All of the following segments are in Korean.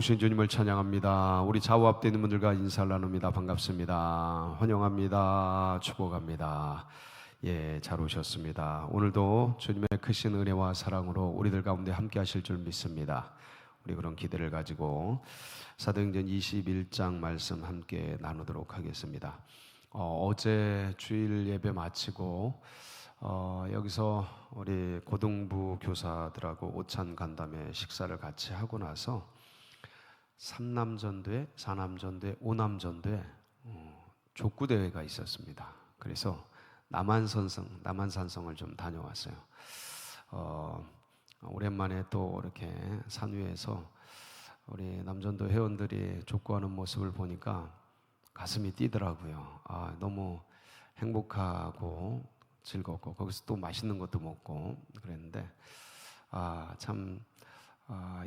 오신 주님을 찬양합니다. 우리 좌우 앞에 있는 분들과 인사를 나눕니다. 반갑습니다. 환영합니다. 축복합니다. 잘 오셨습니다. 오늘도 주님의 크신 은혜와 사랑으로 우리들 가운데 함께 하실 줄 믿습니다. 우리 그런 기대를 가지고 사도행전 21장 말씀 함께 나누도록 하겠습니다. 어제 주일 예배 마치고 여기서 우리 고등부 교사들하고 오찬 간담회 식사를 같이 하고 나서 삼남전도회, 사남전도회, 오남전도회 족구대회가 있었습니다. 그래서 남한산성을 좀 다녀왔어요. 오랜만에 또 이렇게 산 위에서 우리 남전도 회원들이 족구하는 모습을 보니까 가슴이 뛰더라고요. 너무 행복하고 즐겁고 거기서 또 맛있는 것도 먹고 그랬는데 참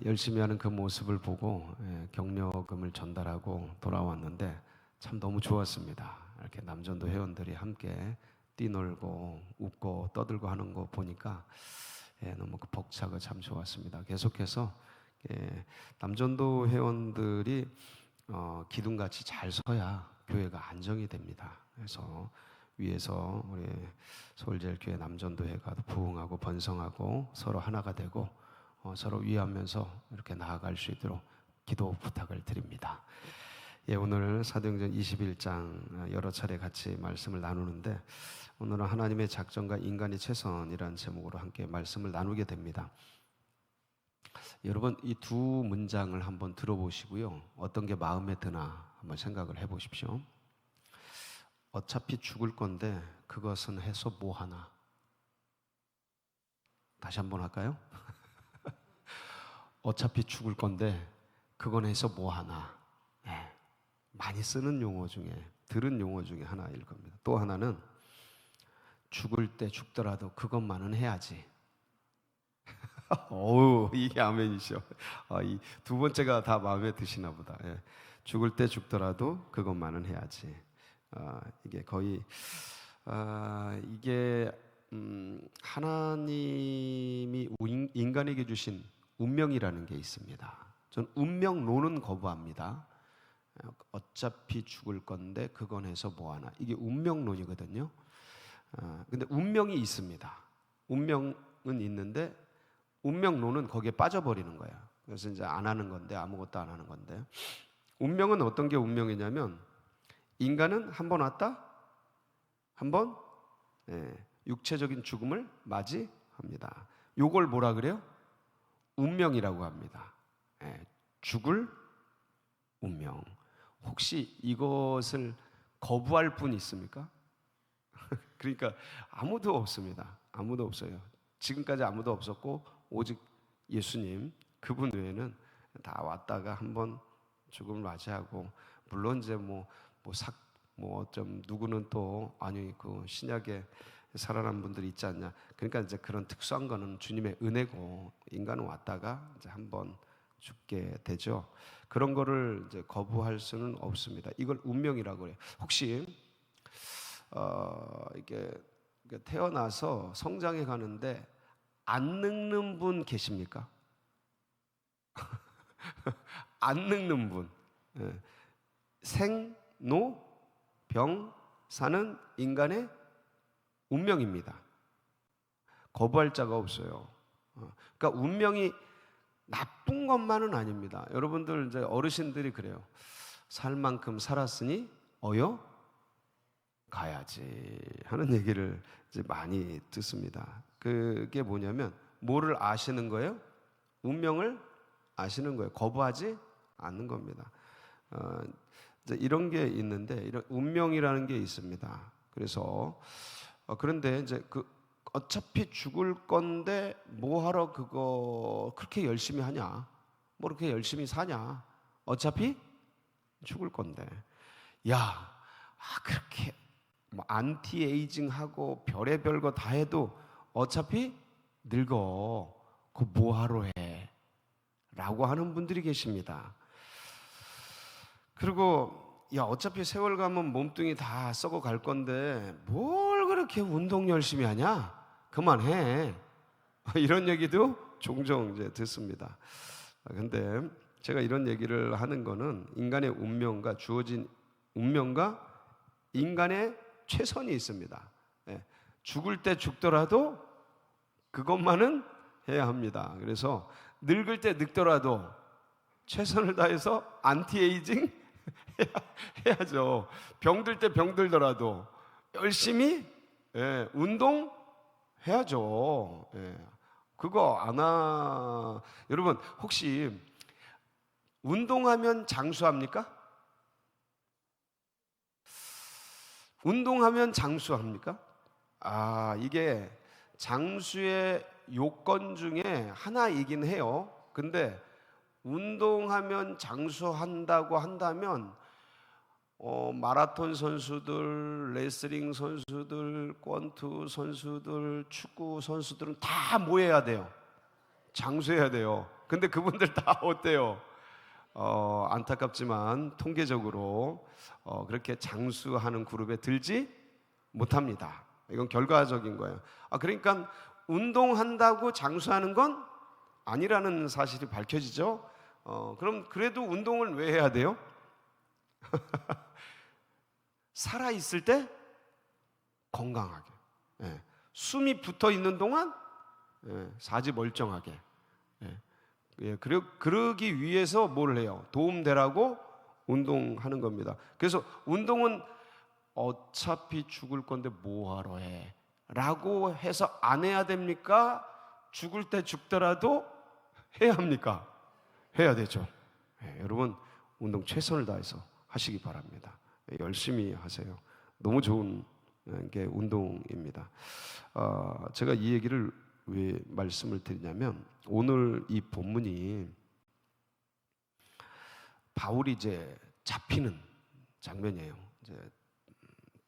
열심히 하는 그 모습을 보고 격려금을 전달하고 돌아왔는데 참 너무 좋았습니다. 이렇게 남전도 회원들이 함께 뛰놀고 웃고 떠들고 하는 거 보니까 너무 벅차고 참 좋았습니다. 계속해서 남전도 회원들이 기둥같이 잘 서야 교회가 안정이 됩니다. 그래서 위에서 우리 서울제일교회 남전도회가 부흥하고 번성하고 서로 하나가 되고 서로 위하면서 이렇게 나아갈 수 있도록 기도 부탁을 드립니다. 오늘 사도행전 21장 여러 차례 같이 말씀을 나누는데 오늘은 하나님의 작전과 인간의 최선이라는 제목으로 함께 말씀을 나누게 됩니다. 여러분 이 두 문장을 한번 들어보시고요. 어떤 게 마음에 드나 한번 생각을 해보십시오. 어차피 죽을 건데 그것은 해서 뭐하나. 다시 한번 할까요? 어차피 죽을 건데 그건 해서 뭐하나. 많이 쓰는 용어 중에 들은 용어 중에 하나일 겁니다. 또 하나는 죽을 때 죽더라도 그것만은 해야지. 이게 아멘이죠. 이 두 번째가 다 마음에 드시나 보다. 죽을 때 죽더라도 그것만은 해야지. 이게 거의 이게 하나님이 인간에게 주신 운명이라는 게 있습니다. 전 운명론은 거부합니다. 어차피 죽을 건데 그건 해서 뭐하나. 이게 운명론이거든요. 근데 운명이 있습니다. 운명은 있는데 운명론은 거기에 빠져버리는 거예요. 그래서 이제 안 하는 건데 아무것도 안 하는 건데 운명은 어떤 게 운명이냐면 인간은 한 번 왔다 한번 육체적인 죽음을 맞이합니다. 요걸 뭐라 그래요? 운명이라고 합니다. 죽을 운명. 혹시 이것을 거부할 분 있습니까? 그러니까 아무도 없습니다. 아무도 없어요. 지금까지 아무도 없었고 오직 예수님 그분 외에는 다 왔다가 한번 죽음을 맞이하고 물론 이제 좀 누구는 또 아니 그 신약에 살아난 분들이 있지 않냐. 그러니까 이제 그런 특수한 거는 주님의 은혜고 인간은 왔다가 이제 한번 죽게 되죠. 그런 거를 이제 거부할 수는 없습니다. 이걸 운명이라고 해요. 혹시 이게 태어나서 성장해 가는데 안 늙는 분 계십니까? 안 늙는 분. 생, 노, 병, 사는 인간의 운명입니다. 거부할 자가 없어요. 그러니까 운명이 나쁜 것만은 아닙니다. 여러분들 이제 어르신들이 그래요. 살 만큼 살았으니 어여 가야지 하는 얘기를 이제 많이 듣습니다. 그게 뭐냐면 뭐를 아시는 거예요? 운명을 아시는 거예요. 거부하지 않는 겁니다. 이제 이런 게 있는데 이런 운명이라는 게 있습니다. 그래서 그런데 이제 어차피 죽을 건데 뭐하러 그거 그렇게 열심히 하냐? 뭐 그렇게 열심히 사냐? 어차피 죽을 건데. 그렇게 안티에이징하고 별의별 거 다 해도 어차피 늙어. 그거 뭐하러 해? 라고 하는 분들이 계십니다. 그리고 어차피 세월 가면 몸뚱이 다 썩어 갈 건데 뭘 그렇게 운동 열심히 하냐? 그만해. 이런 얘기도 종종 이제 듣습니다. 근데 제가 이런 얘기를 하는 거는 인간의 운명과 주어진 운명과 인간의 최선이 있습니다. 예, 죽을 때 죽더라도 그것만은 해야 합니다. 그래서 늙을 때 늙더라도 최선을 다해서 안티에이징 해야죠. 병들 때 병들더라도 열심히 운동해야죠. 그거 여러분 혹시 운동하면 장수합니까? 운동하면 장수합니까? 이게 장수의 요건 중에 하나이긴 해요. 근데 운동하면 장수한다고 한다면 마라톤 선수들, 레슬링 선수들, 권투 선수들, 축구 선수들은 다 뭐 해야 돼요? 장수해야 돼요. 근데 그분들 다 어때요? 안타깝지만 통계적으로 그렇게 장수하는 그룹에 들지 못합니다. 이건 결과적인 거예요. 그러니까 운동한다고 장수하는 건 아니라는 사실이 밝혀지죠. 그럼 그래도 운동을 왜 해야 돼요? 살아 있을 때 건강하게, 숨이 붙어 있는 동안 사지 멀쩡하게. 그러기 위해서 뭘 해요? 도움되라고 운동하는 겁니다. 그래서 운동은 어차피 죽을 건데 뭐하러 해? 라고 해서 안 해야 됩니까? 죽을 때 죽더라도 해야 합니까? 해야 되죠. 여러분 운동 최선을 다해서 하시기 바랍니다. 열심히 하세요. 너무 좋은 게 운동입니다. 제가 이 얘기를 왜 말씀을 드리냐면 오늘 이 본문이 바울이 이제 잡히는 장면이에요. 이제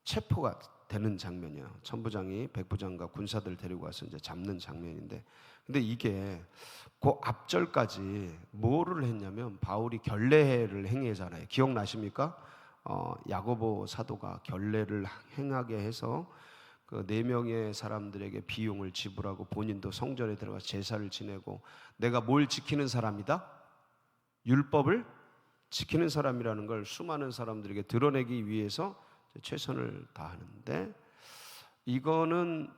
체포가 되는 장면이에요. 천부장이 백부장과 군사들 데리고 와서 이제 잡는 장면인데, 근데 이게 그 앞절까지 뭐를 했냐면 바울이 결례를 행하잖아요. 기억나십니까? 야고보 사도가 결례를 행하게 해서 그 4명의 사람들에게 비용을 지불하고 본인도 성전에 들어가서 제사를 지내고, 내가 뭘 지키는 사람이다? 율법을 지키는 사람이라는 걸 수많은 사람들에게 드러내기 위해서 최선을 다하는데, 이거는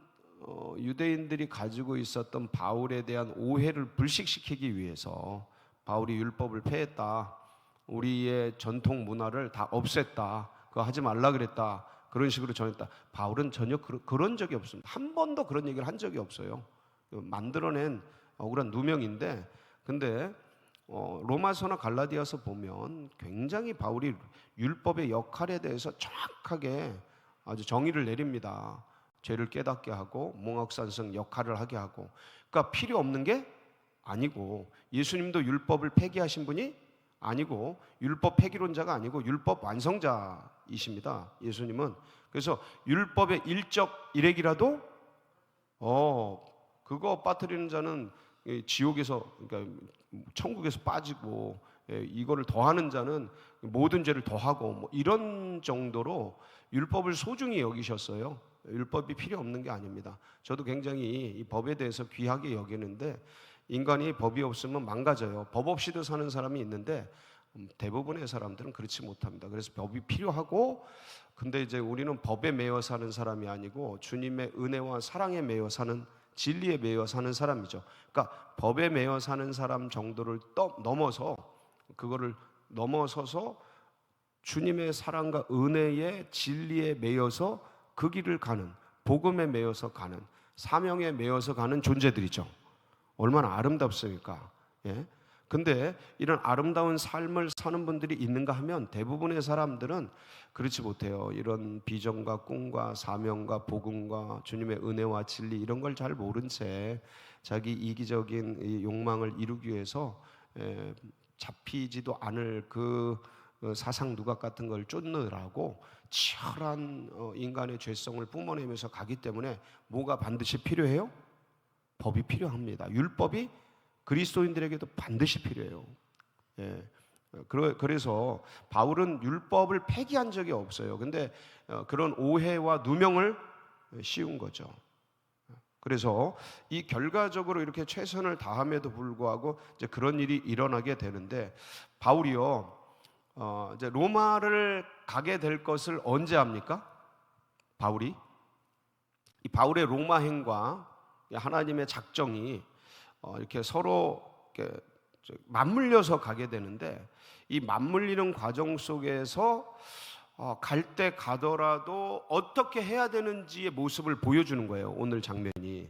유대인들이 가지고 있었던 바울에 대한 오해를 불식시키기 위해서 바울이 율법을 폐했다, 우리의 전통 문화를 다 없앴다, 그거 하지 말라 그랬다, 그런 식으로 전했다. 바울은 전혀 그런 적이 없습니다. 한 번도 그런 얘기를 한 적이 없어요. 만들어낸 억울한 누명인데, 근데 로마서나 갈라디아서 보면 굉장히 바울이 율법의 역할에 대해서 정확하게 아주 정의를 내립니다. 죄를 깨닫게 하고 몽학산성 역할을 하게 하고, 그러니까 필요 없는 게 아니고, 예수님도 율법을 폐기하신 분이 아니고 율법 폐기론자가 아니고 율법 완성자이십니다. 예수님은. 그래서 율법의 일적 일획이라도 그거 빠뜨리는 자는 지옥에서, 그러니까 천국에서 빠지고, 이거를 더하는 자는 모든 죄를 더하고, 뭐 이런 정도로 율법을 소중히 여기셨어요. 율법이 필요 없는 게 아닙니다. 저도 굉장히 이 법에 대해서 귀하게 여기는데, 인간이 법이 없으면 망가져요. 법 없이도 사는 사람이 있는데 대부분의 사람들은 그렇지 못합니다. 그래서 법이 필요하고, 근데 이제 우리는 법에 매여 사는 사람이 아니고 주님의 은혜와 사랑에 매여 사는, 진리에 매여 사는 사람이죠. 그러니까 법에 매여 사는 사람 정도를 넘어서, 그거를 넘어서서 주님의 사랑과 은혜의 진리에 매여서 그 길을 가는, 복음에 매여서 가는, 사명에 매여서 가는 존재들이죠. 얼마나 아름답습니까? 근데 이런 아름다운 삶을 사는 분들이 있는가 하면 대부분의 사람들은 그렇지 못해요. 이런 비전과 꿈과 사명과 복음과 주님의 은혜와 진리, 이런 걸 잘 모른 채 자기 이기적인 이 욕망을 이루기 위해서 잡히지도 않을 그 사상 누각 같은 걸 쫓느라고 치열한 인간의 죄성을 뿜어내면서 가기 때문에 뭐가 반드시 필요해요? 법이 필요합니다. 율법이 그리스도인들에게도 반드시 필요해요. 그래서 바울은 율법을 폐기한 적이 없어요. 근데 그런 오해와 누명을 씌운 거죠. 그래서 이 결과적으로 이렇게 최선을 다함에도 불구하고 이제 그런 일이 일어나게 되는데, 바울이요, 이제 로마를 가게 될 것을 언제 합니까? 바울이 이 바울의 로마행과 하나님의 작정이 이렇게 서로 이렇게 맞물려서 가게 되는데, 이 맞물리는 과정 속에서 갈 때 가더라도 어떻게 해야 되는지의 모습을 보여주는 거예요, 오늘 장면이.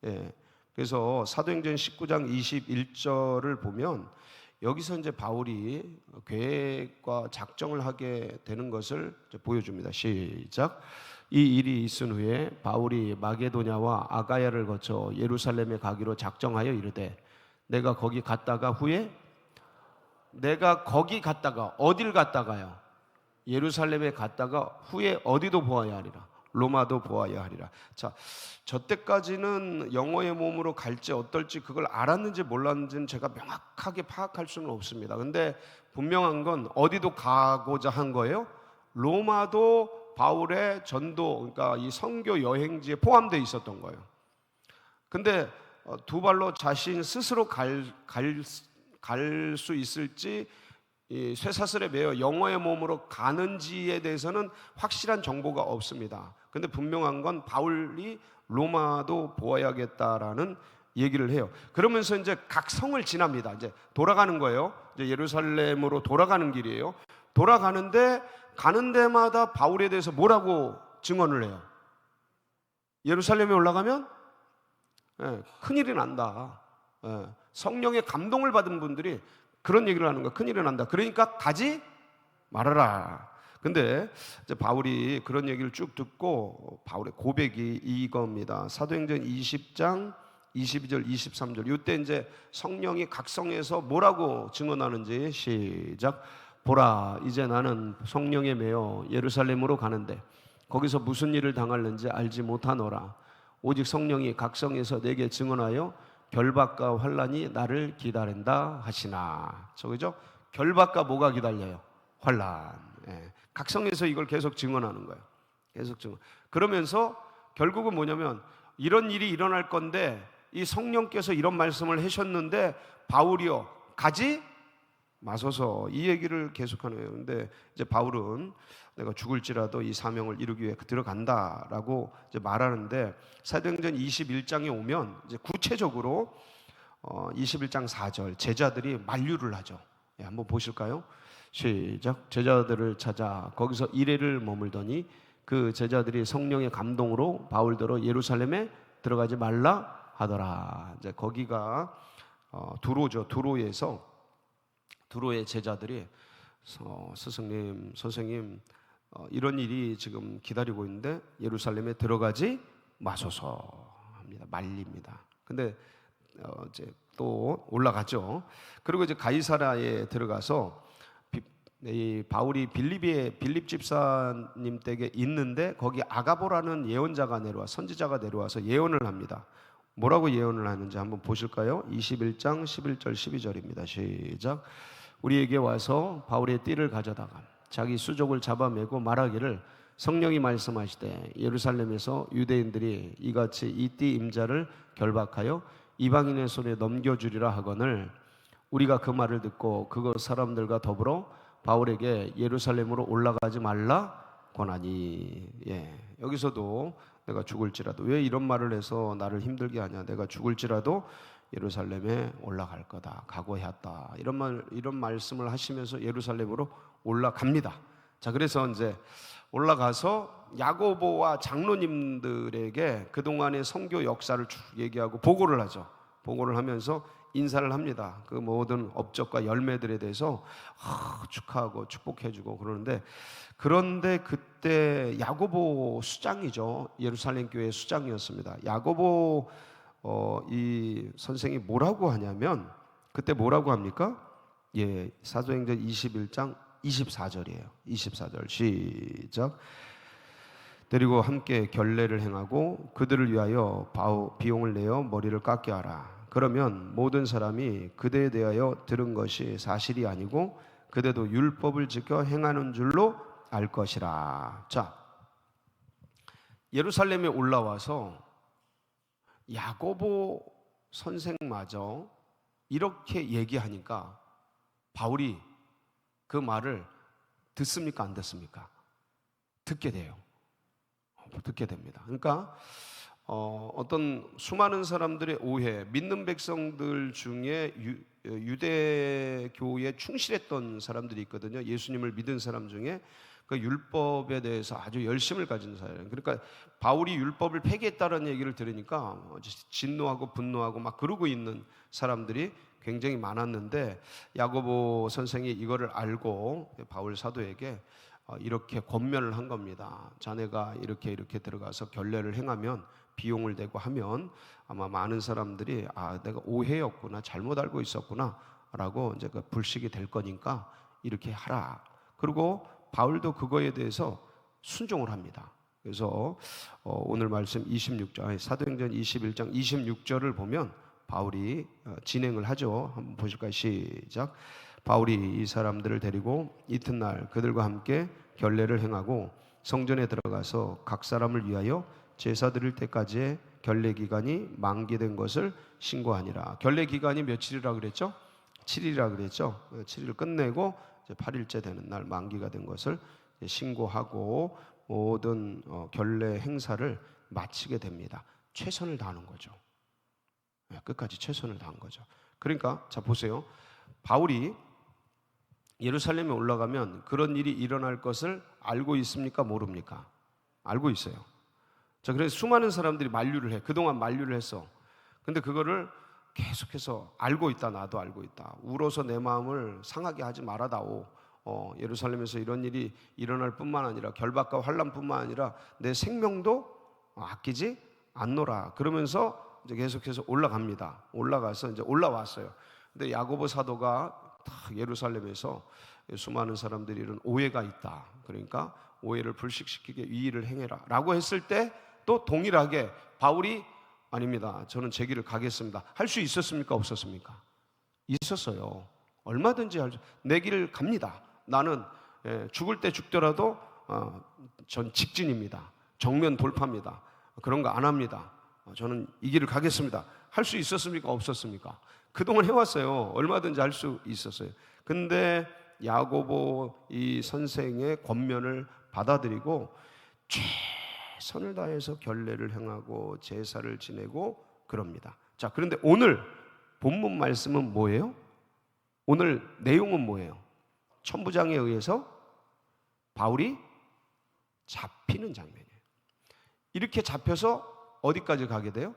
예. 그래서 사도행전 19장 21절을 보면 여기서 이제 바울이 계획과 작정을 하게 되는 것을 보여줍니다. 시작. 이 일이 있은 후에 바울이 마게도냐와 아가야를 거쳐 예루살렘에 가기로 작정하여 이르되, 내가 거기 갔다가 어딜 갔다가요? 예루살렘에 갔다가 후에 어디도 보아야 하리라. 로마도 보아야 하리라. 자, 저 때까지는 영어의 몸으로 갈지 어떨지 그걸 알았는지 몰랐는지는 제가 명확하게 파악할 수는 없습니다. 근데 분명한 건 어디도 가고자 한 거예요. 로마도 바울의 전도, 그러니까 이 선교 여행지에 포함되어 있었던 거예요. 근데 두 발로 자신 스스로 갈 수 있을지, 이 쇠사슬에 매여 영어의 몸으로 가는지에 대해서는 확실한 정보가 없습니다. 근데 분명한 건 바울이 로마도 보아야겠다라는 얘기를 해요. 그러면서 이제 각 성을 지납니다. 이제 돌아가는 거예요. 이제 예루살렘으로 돌아가는 길이에요. 돌아가는데 가는 데마다 바울에 대해서 뭐라고 증언을 해요? 예루살렘에 올라가면 큰일이 난다. 성령의 감동을 받은 분들이 그런 얘기를 하는 거야. 큰일이 난다. 그러니까 가지 말아라. 근데 이제 바울이 그런 얘기를 쭉 듣고 바울의 고백이 이겁니다. 사도행전 20장 22절 23절. 이때 이제 성령이 각성해서 뭐라고 증언하는지 시작. 보라, 이제 나는 성령에 매여 예루살렘으로 가는데 거기서 무슨 일을 당할는지 알지 못하노라. 오직 성령이 각성해서 내게 증언하여 결박과 환난이 나를 기다린다 하시나. 저거죠? 결박과 뭐가 기다려요? 환난. 각성해서 이걸 계속 증언하는 거예요. 계속 증언. 그러면서 결국은 뭐냐면 이런 일이 일어날 건데 이 성령께서 이런 말씀을 하셨는데 바울이요, 가지 마소서, 이 얘기를 계속하는 거예요. 근데 이제 바울은 내가 죽을지라도 이 사명을 이루기 위해 들어간다라고 이제 말하는데, 사도행전 21장에 오면 이제 구체적으로 21장 4절 제자들이 만류를 하죠. 한번 보실까요? 시작. 제자들을 찾아 거기서 이레를 머물더니 그 제자들이 성령의 감동으로 바울더러 예루살렘에 들어가지 말라 하더라. 이제 거기가 두로죠. 두로의 제자들이 스승님, 선생님, 이런 일이 지금 기다리고 있는데 예루살렘에 들어가지 마소서 합니다. 말립니다. 근데 이제 또 올라가죠. 그리고 이제 가이사라에 들어가서 이 바울이 빌립 집사님 댁에 있는데 거기 아가보라는 예언자가 선지자가 내려와서 예언을 합니다. 뭐라고 예언을 하는지 한번 보실까요? 21장 11절 12절입니다. 시작. 우리에게 와서 바울의 띠를 가져다가 자기 수족을 잡아매고 말하기를, 성령이 말씀하시되 예루살렘에서 유대인들이 이같이 이 띠 임자를 결박하여 이방인의 손에 넘겨주리라 하거늘, 우리가 그 말을 듣고 그곳 사람들과 더불어 바울에게 예루살렘으로 올라가지 말라 권하니. 여기서도 내가 죽을지라도, 왜 이런 말을 해서 나를 힘들게 하냐, 내가 죽을지라도 예루살렘에 올라갈 거다, 각오해왔다, 이런 말씀을 하시면서 예루살렘으로 올라갑니다. 자, 그래서 이제 올라가서 야고보와 장로님들에게 그동안의 선교 역사를 쭉 얘기하고 보고를 하죠. 보고를 하면서 인사를 합니다. 그 모든 업적과 열매들에 대해서 축하하고 축복해주고 그러는데, 그런데 그때 야고보 수장이죠. 예루살렘 교회 수장이었습니다. 야고보 이 선생이 뭐라고 하냐면, 그때 뭐라고 합니까? 사도행전 21장 24절이에요. 24절 시작. 데리고 함께 결례를 행하고 그들을 위하여 비용을 내어 머리를 깎게 하라. 그러면 모든 사람이 그대에 대하여 들은 것이 사실이 아니고 그대도 율법을 지켜 행하는 줄로 알 것이라. 자, 예루살렘에 올라와서 야고보 선생마저 이렇게 얘기하니까 바울이 그 말을 듣습니까? 안 듣습니까? 듣게 돼요. 듣게 됩니다. 그러니까 어떤 수많은 사람들의 오해, 믿는 백성들 중에 유대교에 충실했던 사람들이 있거든요. 예수님을 믿은 사람 중에 그 율법에 대해서 아주 열심을 가진 사람. 그러니까 바울이 율법을 폐기했다는 얘기를 들으니까 진노하고 분노하고 막 그러고 있는 사람들이 굉장히 많았는데, 야고보 선생이 이거를 알고 바울 사도에게 이렇게 권면을 한 겁니다. 자네가 이렇게 들어가서 결례를 행하면, 비용을 대고 하면 아마 많은 사람들이 내가 오해였구나, 잘못 알고 있었구나 라고 이제 그 불식이 될 거니까 이렇게 하라. 그리고 바울도 그거에 대해서 순종을 합니다. 그래서 오늘 말씀 26절, 사도행전 21장 26절을 보면 바울이 진행을 하죠. 한번 보실까요? 시작. 바울이 이 사람들을 데리고 이튿날 그들과 함께 결례를 행하고 성전에 들어가서 각 사람을 위하여 제사 드릴 때까지의 결례 기간이 만기된 것을 신고하니라. 결례 기간이 며칠이라 그랬죠? 7일이라 그랬죠? 7일 끝내고 이제 8일째 되는 날 만기가 된 것을 신고하고 모든 결례 행사를 마치게 됩니다. 최선을 다하는 거죠. 끝까지 최선을 다한 거죠. 그러니까 자 보세요. 바울이 예루살렘에 올라가면 그런 일이 일어날 것을 알고 있습니까? 모릅니까? 알고 있어요. 자, 그래서 수많은 사람들이 만류를 해. 그동안 만류를 했어. 근데 그거를 계속해서 알고 있다. 나도 알고 있다. 울어서 내 마음을 상하게 하지 말아다오. 예루살렘에서 이런 일이 일어날 뿐만 아니라 결박과 환난뿐만 아니라 내 생명도 아끼지 않노라. 그러면서 이제 계속해서 올라갑니다. 올라가서 이제 올라왔어요. 근데 야고보 사도가 예루살렘에서 수많은 사람들이 이런 오해가 있다. 그러니까 오해를 불식시키게 이 일을 행해라 라고 했을 때 또 동일하게 바울이 아닙니다. 저는 제 길을 가겠습니다. 할 수 있었습니까? 없었습니까? 있었어요. 얼마든지 내 길을 갑니다. 나는 죽을 때 죽더라도 전 직진입니다. 정면 돌파입니다. 그런 거 안 합니다. 저는 이 길을 가겠습니다. 할 수 있었습니까? 없었습니까? 그동안 해왔어요. 얼마든지 할 수 있었어요. 근데 야고보 이 선생의 권면을 받아들이고 최선을 다해서 결례를 행하고 제사를 지내고 그럽니다. 자, 그런데 오늘 본문 말씀은 뭐예요? 오늘 내용은 뭐예요? 천부장에 의해서 바울이 잡히는 장면이에요. 이렇게 잡혀서 어디까지 가게 돼요?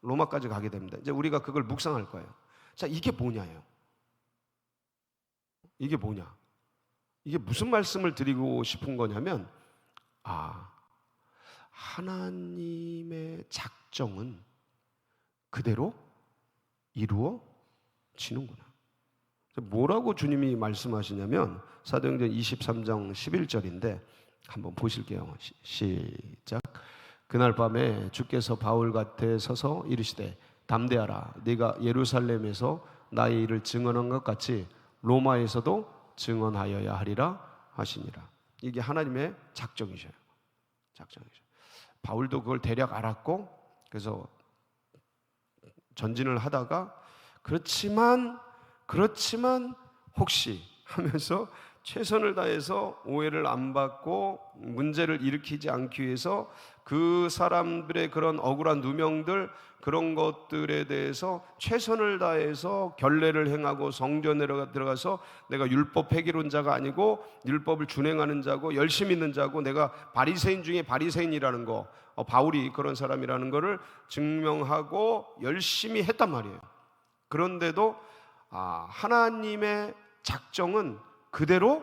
로마까지 가게 됩니다. 이제 우리가 그걸 묵상할 거예요. 자, 이게 뭐냐예요. 이게 뭐냐? 이게 무슨 말씀을 드리고 싶은 거냐면, 하나님의 작정은 그대로 이루어지는구나. 뭐라고 주님이 말씀하시냐면 사도행전 23장 11절인데 한번 보실게요. 시작. 그날 밤에 주께서 바울 곁에 서서 이르시되 담대하라. 네가 예루살렘에서 나의 일을 증언한 것 같이 로마에서도 증언하여야 하리라 하시니라. 이게 하나님의 작정이셔요. 작정이죠. 바울도 그걸 대략 알았고 그래서 전진을 하다가 그렇지만 혹시 하면서 최선을 다해서 오해를 안 받고 문제를 일으키지 않기 위해서 그 사람들의 그런 억울한 누명들 그런 것들에 대해서 최선을 다해서 결례를 행하고 성전에 들어가서 내가 율법 폐기론자가 아니고 율법을 준행하는 자고 열심히 있는 자고 내가 바리새인 중에 바리새인이라는 거 바울이 그런 사람이라는 거를 증명하고 열심히 했단 말이에요. 그런데도 하나님의 작정은 그대로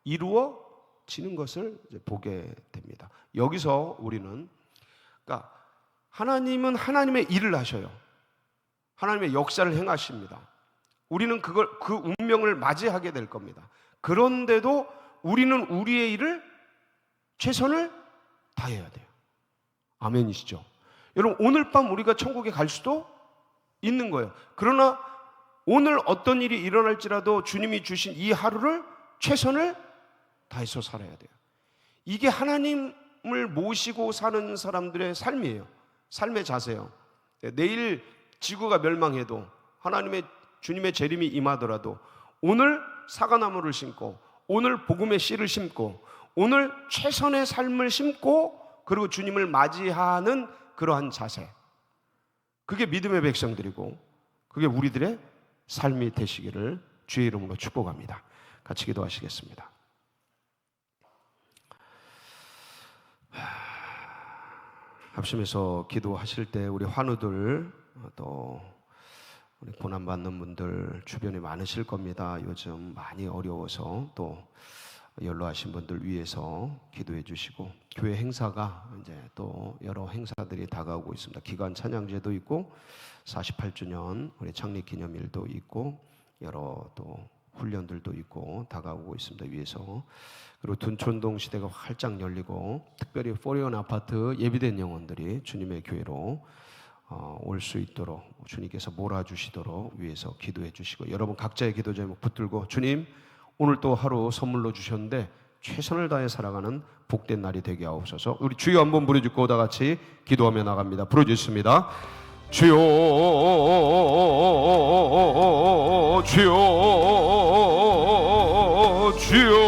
이루어지는 것을 이제 보게 됩니다. 여기서 우리는 그러니까 하나님은 하나님의 일을 하셔요. 하나님의 역사를 행하십니다. 우리는 그 운명을 맞이하게 될 겁니다. 그런데도 우리는 우리의 일을 최선을 다해야 돼요. 아멘이시죠? 여러분 오늘 밤 우리가 천국에 갈 수도 있는 거예요. 그러나 오늘 어떤 일이 일어날지라도 주님이 주신 이 하루를 최선을 다해서 살아야 돼요. 이게 하나님을 모시고 사는 사람들의 삶이에요. 삶의 자세요. 내일 지구가 멸망해도 하나님의 주님의 재림이 임하더라도 오늘 사과나무를 심고 오늘 복음의 씨를 심고 오늘 최선의 삶을 심고 그리고 주님을 맞이하는 그러한 자세, 그게 믿음의 백성들이고 그게 우리들의 삶이 되시기를 주의 이름으로 축복합니다. 같이 기도하시겠습니다. 합심해서 기도하실 때 우리 환우들, 또 우리 고난받는 분들 주변에 많으실 겁니다. 요즘 많이 어려워서 또 연로하신 분들 위해서 기도해 주시고, 교회 행사가 이제 또 여러 행사들이 다가오고 있습니다. 기관 찬양제도 있고 48주년 우리 창립 기념일도 있고 여러 또 훈련들도 있고 다가오고 있습니다. 위에서. 그리고 둔촌동 시대가 활짝 열리고 특별히 포리온 아파트 예비된 영혼들이 주님의 교회로 올 수 있도록 주님께서 몰아주시도록 위해서 기도해 주시고, 여러분 각자의 기도 제목 붙들고 주님 오늘 또 하루 선물로 주셨는데 최선을 다해 살아가는 복된 날이 되게 하옵소서. 우리 주여 한번 부르짖고 다 같이 기도하며 나갑니다. 부르짖습니다. 주여 주여 주여